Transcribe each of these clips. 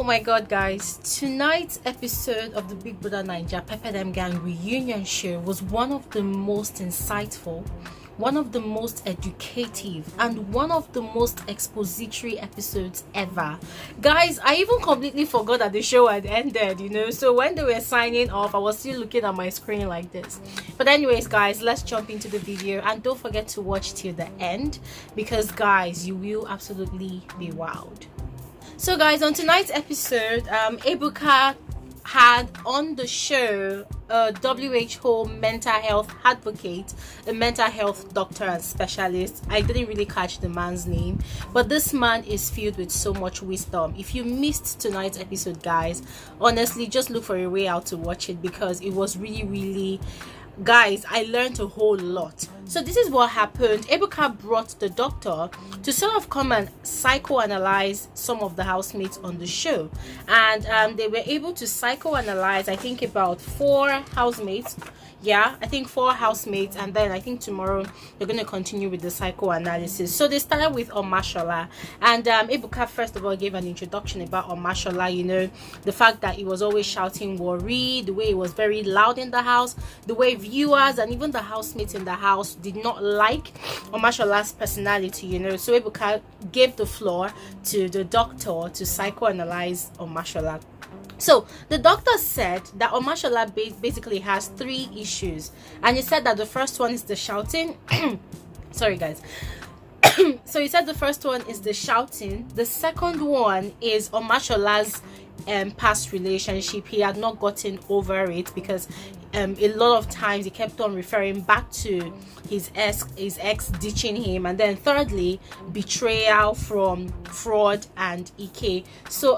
my god, guys, tonight's episode of the Big Brother Naija Pepperdemgang reunion show was one of the most insightful, one of the most educative, and one of the most expository episodes ever. Guys, I even completely forgot that the show had ended, so when they were signing off, I was still looking at my screen like this. But anyways, guys, let's jump into the video, and don't forget to watch till the end, because guys, you will absolutely be wowed. So guys, on tonight's episode, Ebuka had on the show a WHO mental health advocate, a mental health doctor and specialist. I didn't really catch the man's name, but this man is filled with so much wisdom. If you missed tonight's episode, guys, honestly, just look for a way out to watch it, because it was really, guys, I learned a whole lot. So this is what happened. Ebuka brought the doctor to sort of come and psychoanalyze some of the housemates on the show, and they were able to psychoanalyze, I think, about 4 housemates. Yeah, I think 4 housemates, and then I think tomorrow they're going to continue with the psychoanalysis. So they started with Omashola, and Ebuka first of all gave an introduction about Omashola, the fact that he was always shouting worry, the way he was very loud in the house, the way viewers and even the housemates in the house did not like Omashola's personality, So Ebuka gave the floor to the doctor to psychoanalyze Omashola. So the doctor said that Omashola basically has 3 issues, and he said that the first one is the shouting. Sorry guys. So he said the first one is the shouting. The second one is Omashola's past relationship. He had not gotten over it, because a lot of times he kept on referring back to his ex ditching him. And then thirdly, betrayal from Frodd and IKE. So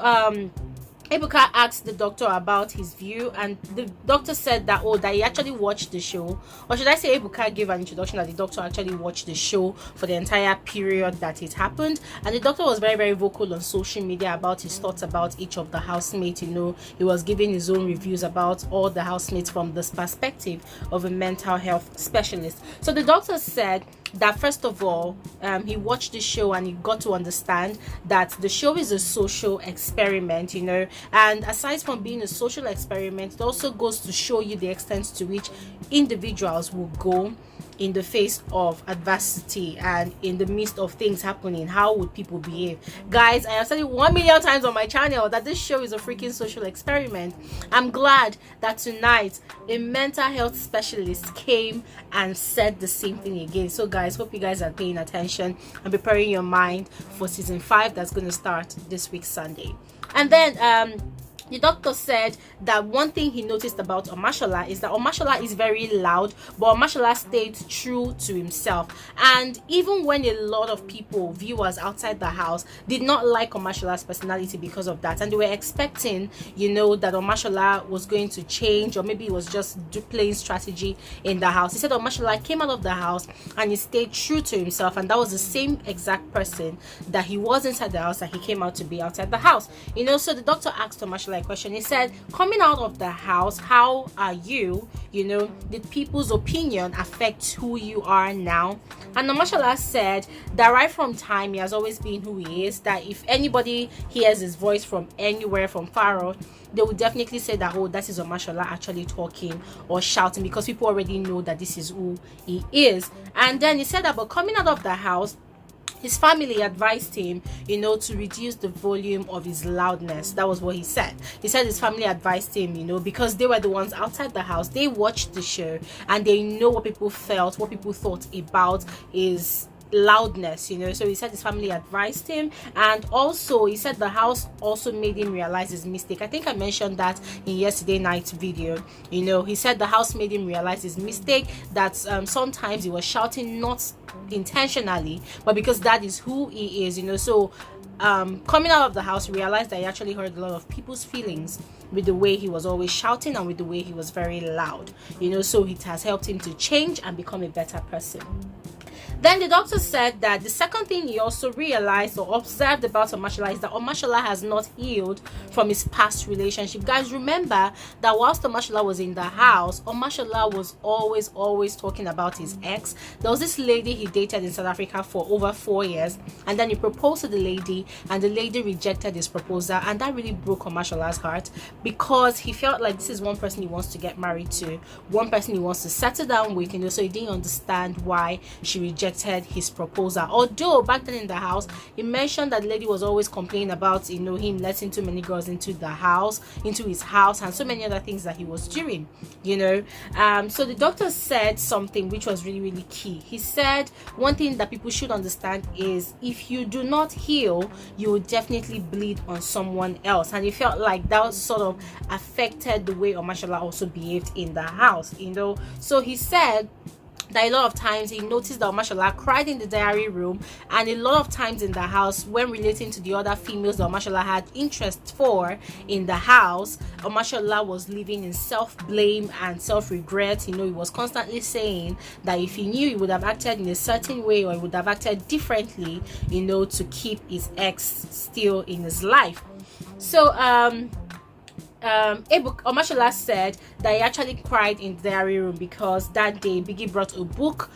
Ebuka asked the doctor about his view, and the doctor said that that he actually watched the show, or should I say Ebuka gave an introduction that the doctor actually watched the show for the entire period that it happened. And the doctor was very vocal on social media about his thoughts about each of the housemates. He was giving his own reviews about all the housemates from this perspective of a mental health specialist. So the doctor said that first of all, he watched the show and he got to understand that the show is a social experiment, and aside from being a social experiment, it also goes to show you the extent to which individuals will go in the face of adversity and in the midst of things happening. How would people behave? Guys, I have said it 1 million times on my channel that this show is a freaking social experiment. I'm glad that tonight a mental health specialist came and said the same thing again. So guys, hope you guys are paying attention and preparing your mind for season 5 that's going to start this week Sunday. And then the doctor said that one thing he noticed about Omashola is that Omashola is very loud, but Omashola stayed true to himself. And even when a lot of people, viewers outside the house, did not like Omashola's personality because of that, and they were expecting, that Omashola was going to change, or maybe it was just playing strategy in the house, he said Omashola came out of the house and he stayed true to himself, and that was the same exact person that he was inside the house that he came out to be outside the house. So the doctor asked Omashola question. He said, coming out of the house, how are you? Did people's opinion affect who you are now? And Omashola said that right from time he has always been who he is, that if anybody hears his voice from anywhere, from far off, they would definitely say that, that is Omashola actually talking or shouting, because people already know that this is who he is. And then he said that, but coming out of the house, his family advised him, to reduce the volume of his loudness. That was what he said. He said his family advised him, because they were the ones outside the house. They watched the show and they know what people felt, what people thought about his loudness, so he said his family advised him. And also he said the house also made him realize his mistake. I think I mentioned that in yesterday night's video. He said the house made him realize his mistake, that sometimes he was shouting not intentionally, but because that is who he is. So coming out of the house, he realized that he actually hurt a lot of people's feelings with the way he was always shouting and with the way he was very loud, so it has helped him to change and become a better person. Then the doctor said that the second thing he also realized or observed about Omashola is that Omashola has not healed from his past relationship. Guys, remember that whilst Omashola was in the house, Omashola was always talking about his ex. There was this lady he dated in South Africa for over 4 years, and then he proposed to the lady, and the lady rejected his proposal, and that really broke Omashola's heart, because he felt like this is one person he wants to get married to, one person he wants to settle down with, so he didn't understand why she rejected his proposal. Although back then in the house, he mentioned that the lady was always complaining about him letting too many girls into his house, and so many other things that he was doing. So the doctor said something which was really key. He said one thing that people should understand is if you do not heal, you will definitely bleed on someone else, and he felt like that sort of affected the way Omashola also behaved in the house. So he said that a lot of times he noticed that Omashola cried in the diary room, and a lot of times in the house when relating to the other females that Omashola had interest for in the house, Omashola was living in self-blame and self-regret. He was constantly saying that if he knew, he would have acted in a certain way, or he would have acted differently, to keep his ex still in his life. So Omashola said that he actually cried in the diary room because that day Biggie brought a book,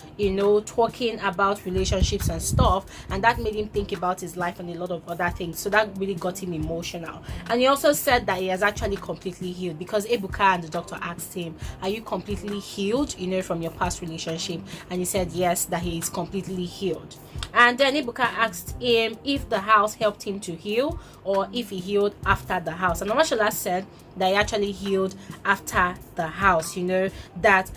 talking about relationships and stuff, and that made him think about his life and a lot of other things. So that really got him emotional. And he also said that he has actually completely healed, because Ebuka and the doctor asked him, are you completely healed, from your past relationship? And he said yes, that he is completely healed. And then Ebuka asked him if the house helped him to heal, or if he healed after the house. And Omashola said that he actually healed after the house. That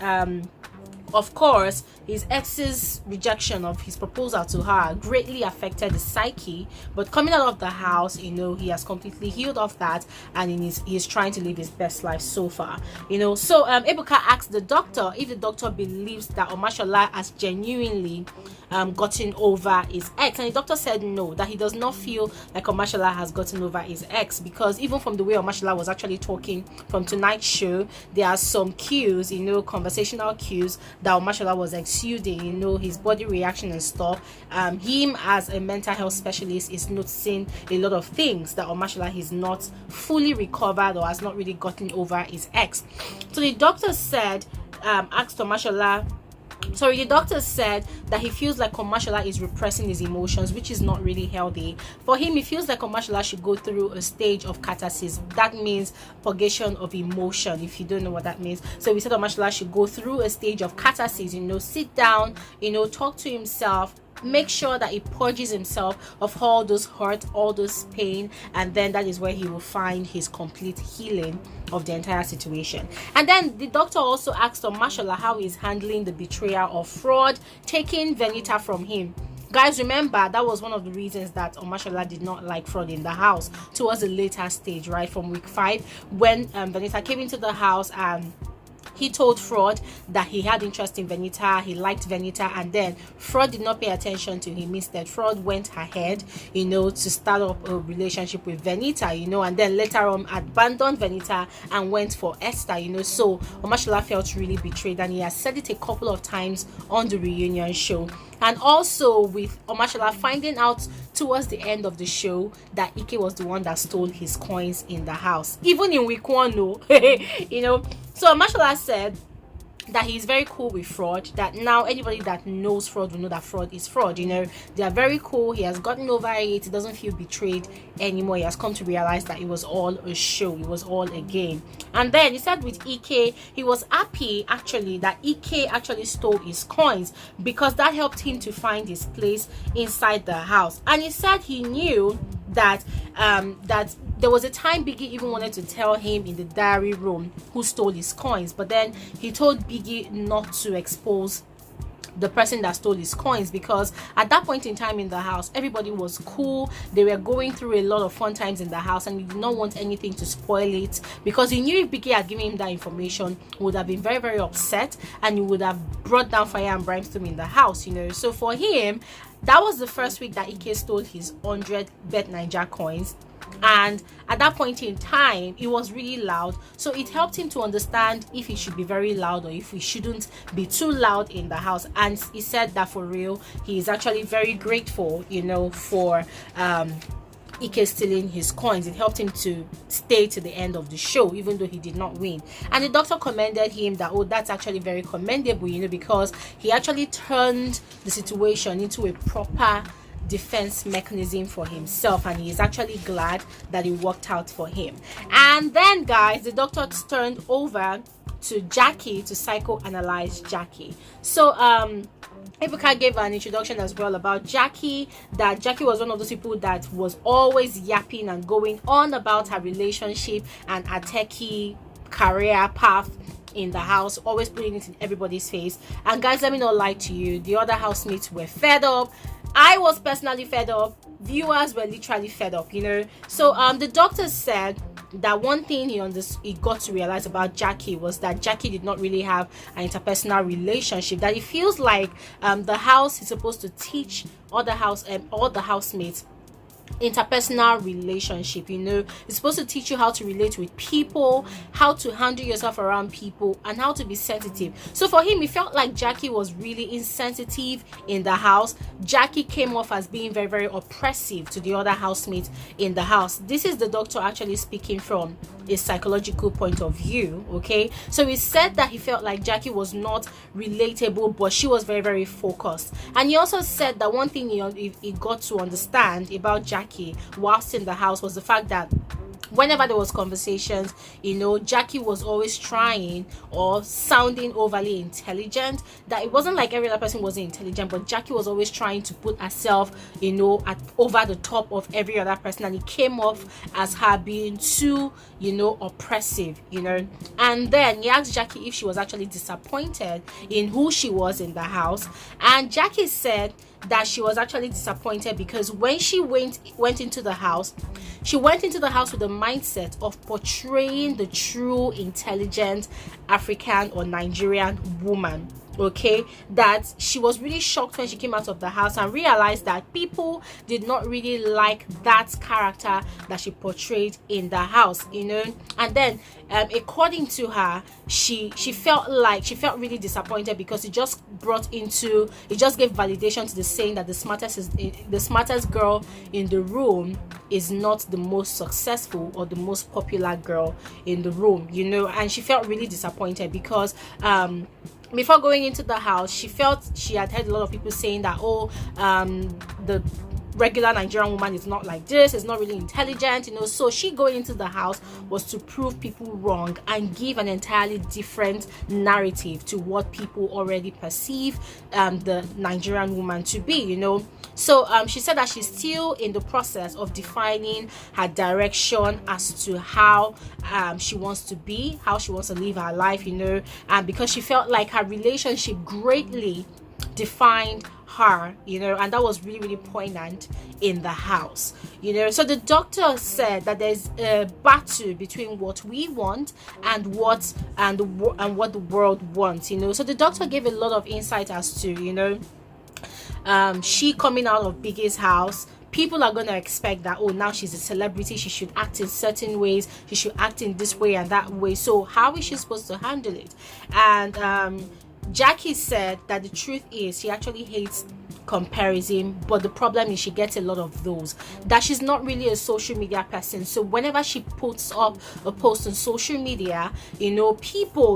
of course his ex's rejection of his proposal to her greatly affected his psyche, but coming out of the house, he has completely healed of that, and he's trying to live his best life so far. So Ebuka asked the doctor if the doctor believes that Omashola has genuinely gotten over his ex, and the doctor said no, that he does not feel like Omashola has gotten over his ex, because even from the way Omashola was actually talking from tonight's show, there are some cues, conversational cues that Omashola was exuding, his body reaction and stuff. Him as a mental health specialist is noticing a lot of things that Omashola is not fully recovered or has not really gotten over his ex. So the doctor said, the doctor said that he feels like Omashola is repressing his emotions, which is not really healthy. For him, he feels like Omashola should go through a stage of catharsis. That means purgation of emotion, if you don't know what that means. So we said Omashola should go through a stage of catharsis, sit down, talk to himself, make sure that he purges himself of all those hurt, all those pain, and then that is where he will find his complete healing of the entire situation. And then the doctor also asked Omashola how he's handling the betrayal of Frodd taking Venita from him. Guys, remember that was one of the reasons that Omashola did not like Frodd in the house towards the later stage, right from week 5, when Venita came into the house and he told Frodd that he had interest in Venita, he liked Venita, and then Frodd did not pay attention to him. Instead, Frodd went ahead, to start up a relationship with Venita, and then later on abandoned Venita and went for Esther, So Omashola felt really betrayed, and he has said it a couple of times on the reunion show. And also with Omashola finding out towards the end of the show that IKE was the one that stole his coins in the house, even in week 1, So Omashola said that he's very cool with Frodd, that now anybody that knows Frodd will know that Frodd is Frodd. They are very cool. He has gotten over it. He doesn't feel betrayed anymore. He has come to realize that it was all a show, it was all a game. And then he said with IKE, he was happy actually that IKE actually stole his coins, because that helped him to find his place inside the house. And he said he knew that that there was a time Biggie even wanted to tell him in the diary room who stole his coins, but then he told Biggie not to expose the person that stole his coins, because at that point in time in the house, everybody was cool. They were going through a lot of fun times in the house, and he did not want anything to spoil it, because he knew if Biggie had given him that information, he would have been very, very upset, and he would have brought down fire and brimstone in the house, So for him, that was the first week that IKE stole his 100 BBNaija coins. and at that point in time it was really loud, so it helped him to understand if he should be very loud or if we shouldn't be too loud in the house. And he said that for real, he is actually very grateful, you know, for IKE stealing his coins. It helped him to stay to the end of the show even though he did not win. And the doctor commended him that, oh, that's actually very commendable, you know, because he actually turned the situation into a proper defense mechanism for himself, and he is actually glad that it worked out for him. And then, guys, the doctor turned over to Jackye to psychoanalyze Jackye. So Ebuka gave an introduction as well about Jackye, that Jackye was one of those people that was always yapping and going on about her relationship and her techie career path in the house, always putting it in everybody's face. And guys, let me not lie to you, the other housemates were fed up. I was personally fed up. Viewers were literally fed up, you know. So the doctor said that one thing he got to realize about Jackye was that Jackye did not really have an interpersonal relationship, that it feels like the house is supposed to teach all the housemates interpersonal relationship, you know. It's supposed to teach you how to relate with people, how to handle yourself around people, and how to be sensitive. So for him, it felt like Jackye was really insensitive in the house. Jackye came off as being very, very oppressive to the other housemates in the house. This is the doctor actually speaking from a psychological point of view, okay? So he said that he felt like Jackye was not relatable, but she was very, very focused. And he also said that one thing he got to understand about Jackye whilst in the house was the fact that whenever there was conversations, you know, Jackye was always trying or sounding overly intelligent. That it wasn't like every other person wasn't intelligent, but Jackye was always trying to put herself, you know, over the top of every other person, and it came off as her being too, you know, oppressive, you know. And then he asked Jackye if she was actually disappointed in who she was in the house, and Jackye said that she was actually disappointed because when she went into the house, she went into the house with the mindset of portraying the true intelligent African or Nigerian woman, okay? That she was really shocked when she came out of the house and realized that people did not really like that character that she portrayed in the house, you know. And then according to her, she felt really disappointed because it just gave validation to the saying that the smartest girl in the room is not the most successful or the most popular girl in the room, you know. And she felt really disappointed because before going into the house, she felt she had heard a lot of people saying that, oh, the regular Nigerian woman is not like this, is not really intelligent, you know. So she going into the house was to prove people wrong and give an entirely different narrative to what people already perceive the Nigerian woman to be, you know. So she said that she's still in the process of defining her direction as to how she wants to be, how she wants to live her life, you know, and because she felt like her relationship greatly defined her, you know, and that was really, really poignant in the house, you know. So the doctor said that there's a battle between what we want and what the world wants, you know. So the doctor gave a lot of insight as to, you know, she coming out of Biggie's house, people are going to expect that, oh, now she's a celebrity, she should act in certain ways, she should act in this way and that way. So how is she supposed to handle it? And Jackye said that the truth is she actually hates comparison, but the problem is she gets a lot of those, that she's not really a social media person. So whenever she puts up a post on social media, you know,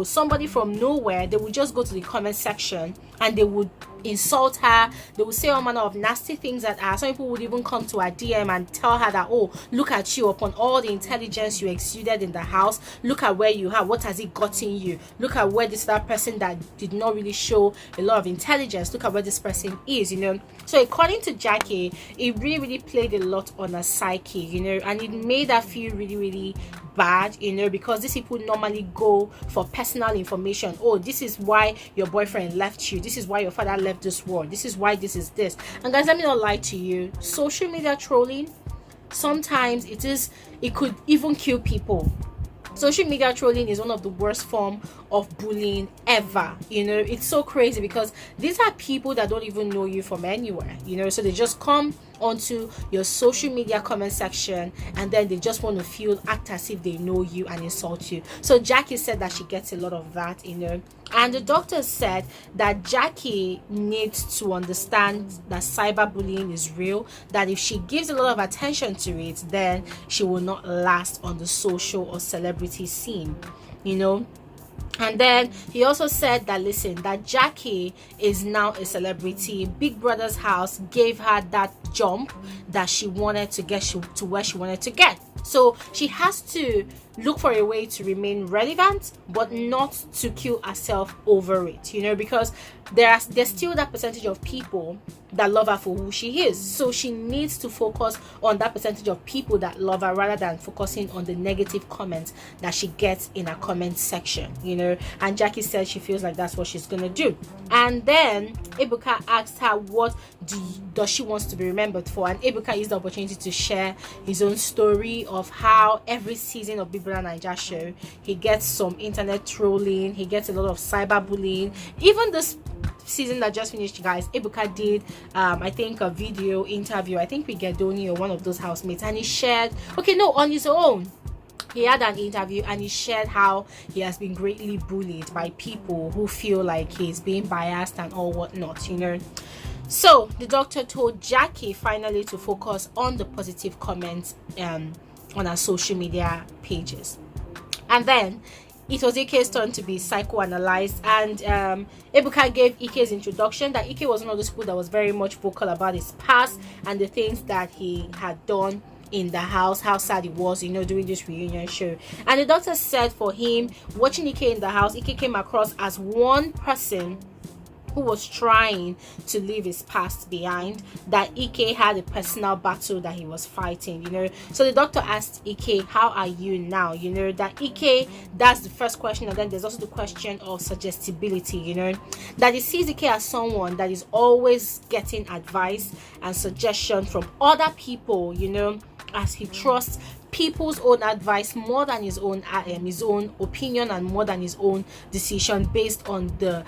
somebody from nowhere, they would just go to the comment section and they would insult her, they would say all manner of nasty things at her. Some people would even come to her DM and tell her that, oh, look at you, upon all the intelligence you exuded in the house, look at where you are, what has it gotten you, look at where that person that did not really show a lot of intelligence, look at where this person is, you know. So according to Jackye, it really, really played a lot on her psyche, you know, and it made her feel really, really bad, you know, because these people normally go for personal information. Oh, this is why your boyfriend left you, this is why your father left this world, this is why this is this. And guys, let me not lie to you, social media trolling, sometimes it could even kill people. Social media trolling is one of the worst form of bullying ever, you know. It's so crazy because these are people that don't even know you from anywhere, you know. So they just come onto your social media comment section, and then they just want to act as if they know you and insult you. So Jackye said that she gets a lot of that, and the doctor said that Jackye needs to understand that cyberbullying is real, that if she gives a lot of attention to it, then she will not last on the social or celebrity scene, And then he also said that, listen, that Jackye is now a celebrity. Big Brother's house gave her that jump that she wanted to get to where she wanted to get. So she has to look for a way to remain relevant, but not to kill herself over it, because there's still that percentage of people that love her for who she is. So she needs to focus on that percentage of people that love her rather than focusing on the negative comments that she gets in her comment section, And Jackye said she feels like that's what she's gonna do. And then Ebuka asked her what does she wants to be remembered for, and Ebuka used the opportunity to share his own story of how every season of BBNaija show he gets some internet trolling, he gets a lot of cyberbullying. Even this season that just finished, guys, Ebuka did I think a video interview, I think with Gedoni or one of those housemates, and he shared on his own. He had an interview and he shared how he has been greatly bullied by people who feel like he's being biased and all whatnot, So the doctor told Jackye finally to focus on the positive comments on her social media pages. And then it was Ike's turn to be psychoanalyzed, and Ebuka gave Ike's introduction that Ike was one of those people that was very much vocal about his past and the things that he had done in the house, how sad it was, during this reunion show. And the doctor said for him, watching Ike in the house, Ike came across as one person who was trying to leave his past behind, that Ike had a personal battle that he was fighting, So the doctor asked Ike, how are you now? That Ike, that's the first question, and then there's also the question of suggestibility, that he sees Ike as someone that is always getting advice and suggestion from other people, as he trusts people's own advice more than his own opinion, and more than his own decision based on the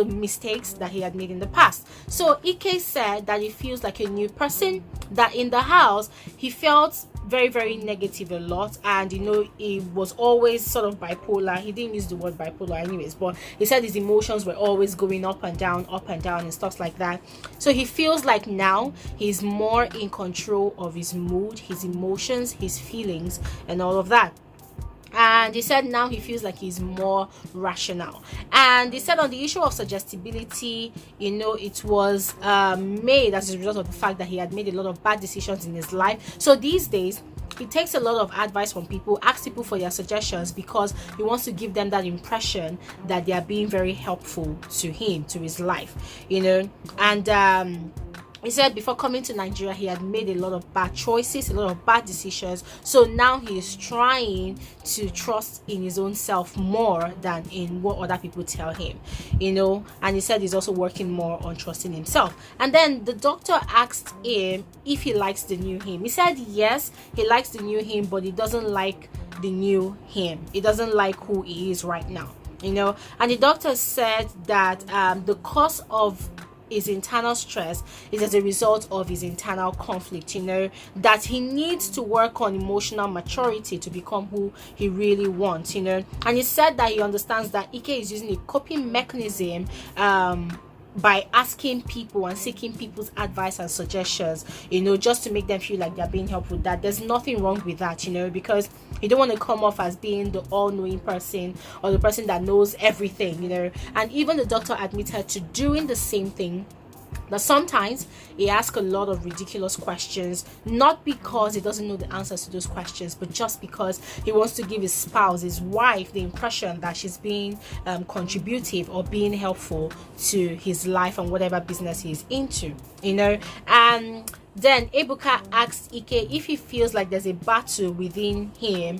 mistakes that he had made in the past. So Ike said that he feels like a new person, that in the house he felt very, very negative a lot, and he was always sort of bipolar. He didn't use the word bipolar anyways, but he said his emotions were always going up and down and stuff like that. So he feels like now he's more in control of his mood, his emotions, his feelings, and all of that. And he said now he feels like he's more rational. And he said on the issue of suggestibility, it was made as a result of the fact that he had made a lot of bad decisions in his life. So these days he takes a lot of advice from people, asks people for their suggestions, because he wants to give them that impression that they are being very helpful to him, to his life, and he said before coming to Nigeria, he had made a lot of bad choices, a lot of bad decisions. So now he is trying to trust in his own self more than in what other people tell him, And he said he's also working more on trusting himself. And then the doctor asked him if he likes the new him. He said yes, he likes the new him, but he doesn't like the new him. He doesn't like who he is right now, And the doctor said that the cause of his internal stress is as a result of his internal conflict, that he needs to work on emotional maturity to become who he really wants, And he said that he understands that Ike is using a coping mechanism by asking people and seeking people's advice and suggestions, just to make them feel like they're being helpful. That there's nothing wrong with that, because you don't want to come off as being the all-knowing person or the person that knows everything, And even the doctor admitted to doing the same thing, that sometimes he asks a lot of ridiculous questions, not because he doesn't know the answers to those questions, but just because he wants to give his spouse, his wife, the impression that she's being contributive or being helpful to his life and whatever business he's into, And then Ebuka asked Ike if he feels like there's a battle within him,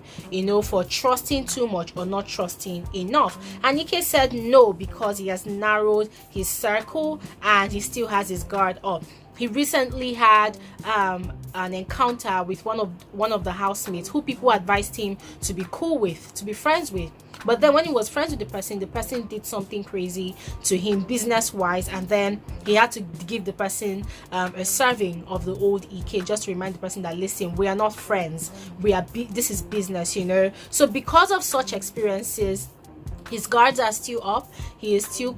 for trusting too much or not trusting enough. And Ike said no, because he has narrowed his circle and he still has his guard up. he recently had an encounter with one of the housemates who people advised him to be cool with, to be friends with. But then when he was friends with the person did something crazy to him business wise, and then he had to give the person a serving of the old IKE, just to remind the person that, listen, we are not friends, this is business, you know. So because of such experiences, his guards are still up. He is still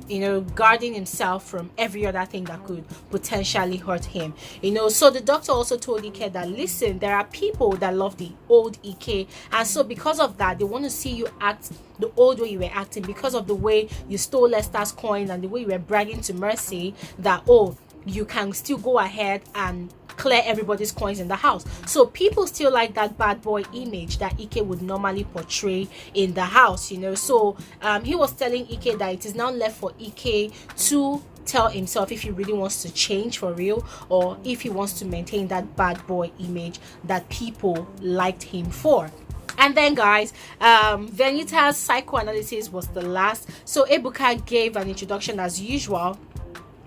you know, guarding himself from every other thing that could potentially hurt him, you know. So the doctor also told IKE that, listen, there are people that love the old IKE, and so because of that, they want to see you act the old way you were acting, because of the way you stole Esther's coin and the way you were bragging to Mercy that, oh, you can still go ahead and clear everybody's coins in the house. So people still like that bad boy image that IKE would normally portray in the house, you know. So he was telling IKE that it is now left for IKE to tell himself if he really wants to change for real, or if he wants to maintain that bad boy image that people liked him for. And then, guys, Venita's psychoanalysis was the last. So Ebuka gave an introduction as usual,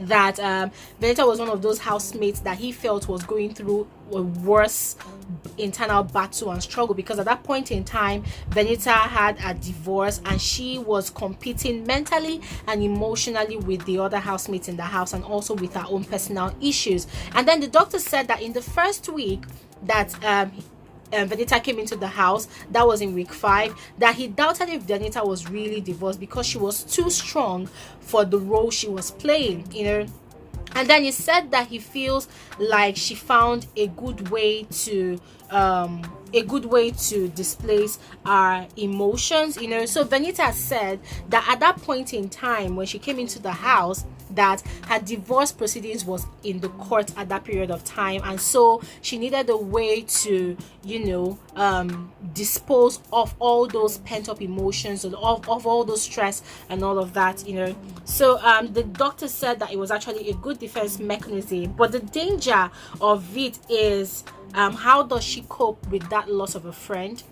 that Venita was one of those housemates that he felt was going through a worse internal battle and struggle, because at that point in time, Venita had a divorce and she was competing mentally and emotionally with the other housemates in the house, and also with her own personal issues. And then the doctor said that in the first week that Venita came into the house, that was in week 5, that he doubted if Venita was really divorced because she was too strong for the role she was playing, you know. And then he said that he feels like she found a good way to displace our emotions, you know. So Venita said that at that point in time when she came into the house, that her divorce proceedings was in the court at that period of time, and so she needed a way to, you know, dispose of all those pent-up emotions and of all those stress and all of that, you know. So the doctor said that it was actually a good defense mechanism, but the danger of it is how does she cope with that loss of a friend,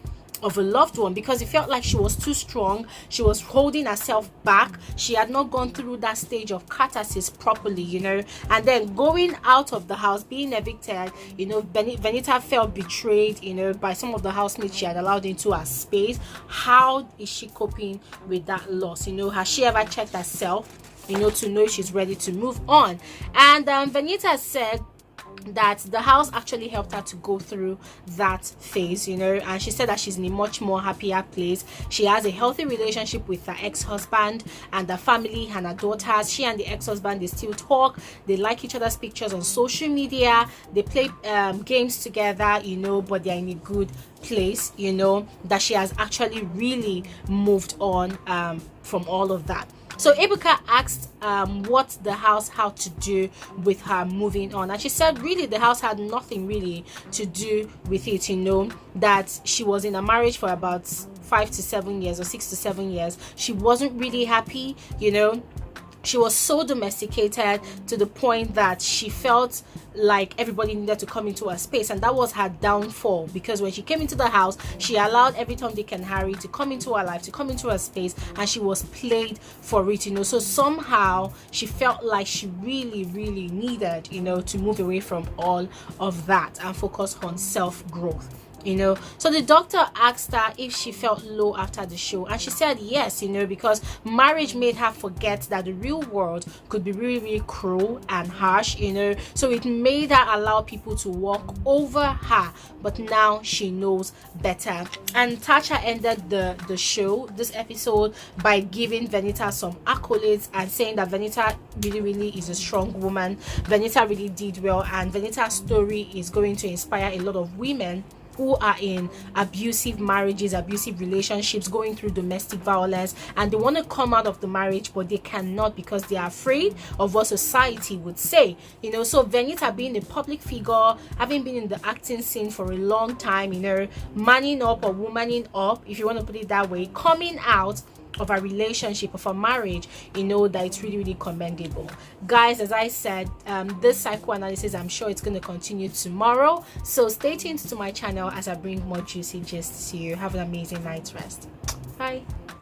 of a loved one, because it felt like she was too strong, she was holding herself back, she had not gone through that stage of catharsis properly, you know. And then going out of the house, being evicted, you know, Venita felt betrayed, you know, by some of the housemates she had allowed into her space. How is she coping with that loss, you know? Has she ever checked herself, you know, to know if she's ready to move on? And Venita said that the house actually helped her to go through that phase, you know. And she said that she's in a much more happier place. She has a healthy relationship with her ex-husband and the family and her daughters. She and the ex-husband, they still talk, they like each other's pictures on social media, they play games together, you know, but they're in a good place, you know, that she has actually really moved on from all of that. So Ebuka asked what the house had to do with her moving on, and she said really the house had nothing really to do with it, you know, that she was in a marriage for about 5 to 7 years or 6 to 7 years. She wasn't really happy, you know. She was so domesticated to the point that she felt like everybody needed to come into her space, and that was her downfall, because when she came into the house, she allowed every Tom, Dick and Harry to come into her life, to come into her space, and she was played for it, you know. So somehow she felt like she really needed, you know, to move away from all of that and focus on self-growth, you know. So the doctor asked her if she felt low after the show, and she said yes, you know, because marriage made her forget that the real world could be really cruel and harsh, you know. So it made her allow people to walk over her, but now she knows better. And Tacha ended the show, this episode, by giving Venita some accolades and saying that Venita really is a strong woman. Venita really did well, and Venita's story is going to inspire a lot of women who are in abusive marriages, abusive relationships, going through domestic violence, and they want to come out of the marriage, but they cannot because they are afraid of what society would say, you know. So Venita, being a public figure, having been in the acting scene for a long time, you know, manning up or womaning up, if you want to put it that way, coming out of a relationship, of a marriage, you know, that it's really commendable. Guys, as I said, this psychoanalysis, I'm sure it's going to continue tomorrow, so stay tuned to my channel as I bring more juicy gist to you. Have an amazing night's rest. Bye.